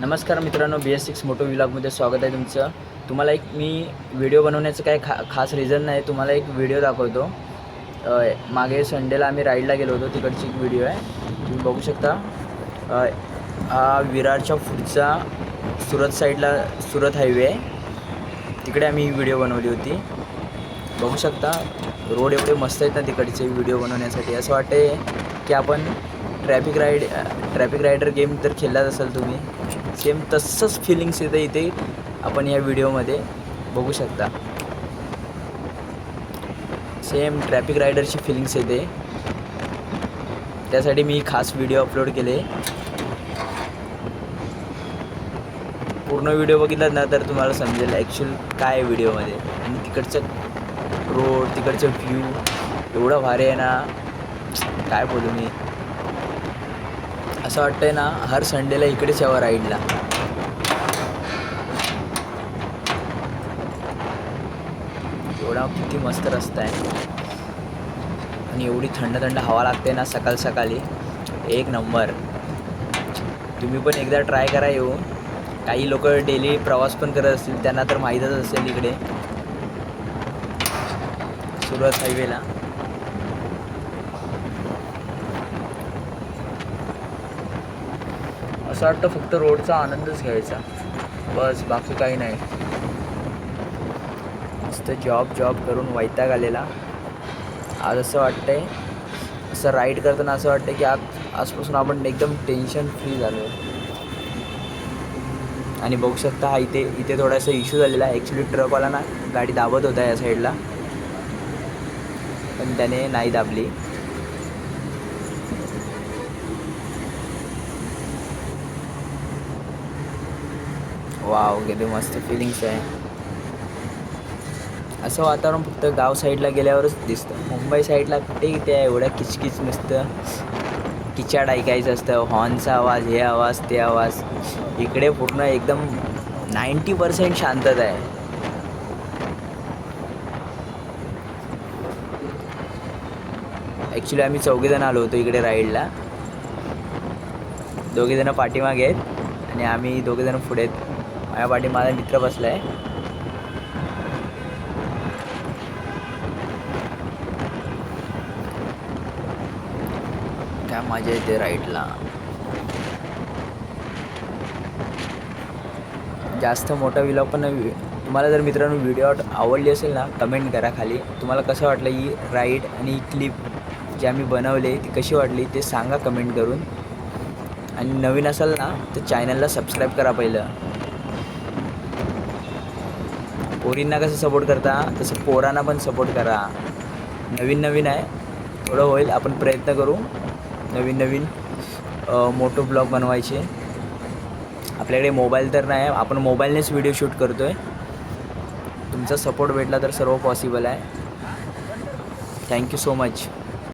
नमस्कार मित्रांनो, BS6 motor व्लॉगमध्ये स्वागत आहे तुमचं. तुम्हाला एक मी व्हिडिओ बनवण्याचं काय खास रिझन नाही, तुम्हाला एक व्हिडिओ दाखवतो. मागे संडेला आम्ही राईडला गेलो होतो, तिकडची एक व्हिडिओ आहे, तुम्ही बघू शकता. हा विरारच्या पुढचा सुरत साईडला सुरत हायवे आहे, तिकडे आम्ही ही व्हिडिओ बनवली होती. बघू शकता रोड एवढे मस्त आहेत ना तिकडचे व्हिडिओ बनवण्यासाठी. असं वाटते की आपण ट्रॅफिक रायडर गेम तर खेळलाच असाल तुम्ही, सेम तसंच फिलिंग्स येतं इथे आपण या व्हिडिओमध्ये बघू शकता. सेम ट्रॅफिक रायडरची फिलिंग्स येते, त्यासाठी मी खास व्हिडिओ अपलोड केले. पूर्ण व्हिडिओ बघितलात ना तर तुम्हाला समजेल ॲक्च्युअल काय आहे व्हिडिओमध्ये. आणि तिकडचं रोड, तिकडचं व्ह्यू एवढं भारी आहे ना, काय बोलू मी. असं वाटतंय ना हर संडेला इकडेच यावं राईडला. एवढा किती मस्त रस्ता आहे आणि एवढी थंड थंड हवा लागते ना सकाळ सकाळी, एक नंबर. तुम्ही पण एकदा ट्राय करा येऊन. काही लोक डेली प्रवास पण करत असतील, त्यांना तर माहीतच असेल इकडे सुरत हायवेला. असं वाटतं फक्त रोडचा आनंदच घ्यायचा, बस बाकी काही नाही. मस्त जॉब करून वैताग आलेला. आज असं वाटतंय, असं राईड करताना असं वाटतं की आजपासून आपण एकदम टेन्शन फ्री झालो आहे. आणि बघू शकता हा इथे थोडासा इश्यू झालेला आहे. ॲक्च्युली ट्रकवाला ना गाडी दाबत होता या साईडला, पण त्याने नाही दाबली. वाव, किती मस्त फिलिंग्स आहे. असं वातावरण फक्त गाव साईडला गेल्यावरच दिसतं. मुंबई साईडला कुठे त्या एवढ्या किचकिच नसतं, किचाड ऐकायचं असतं, हॉर्नचा आवाज, हे आवाज ते आवाज. इकडे पूर्ण एकदम 90% शांतता आहे. ॲक्च्युली आम्ही 4 जण आलो होतो इकडे राईडला. 2 जण पाठीमागे आहेत आणि आम्ही 2 जण पुढे आहेत. माझ्या पाठी माझा मित्र बसला आहे. काय मजा येते राईडला. जास्त मोठा व्लॉग पण नाही. तुम्हाला जर मित्रांनो व्हिडिओ आवडली असेल ना, कमेंट करा खाली. तुम्हाला कसं वाटलं ही राईड आणि ही क्लिप जी आम्ही बनवली ती कशी वाटली ते सांगा कमेंट करून. आणि नवीन असाल ना तर चॅनलला सबस्क्राईब करा पहिलं. पोरींना कसं सपोर्ट करता तसं पोरांना पण सपोर्ट करा. नवीन आहे, थोडं होईल. आपण प्रयत्न करू नवीन मोठो ब्लॉग बनवायचे. आपल्याकडे मोबाईल तर नाही, आपण मोबाईलनेच व्हिडिओ शूट करतो आहे. तुमचा सपोर्ट भेटला तर सर्व पॉसिबल आहे. Thank you so much.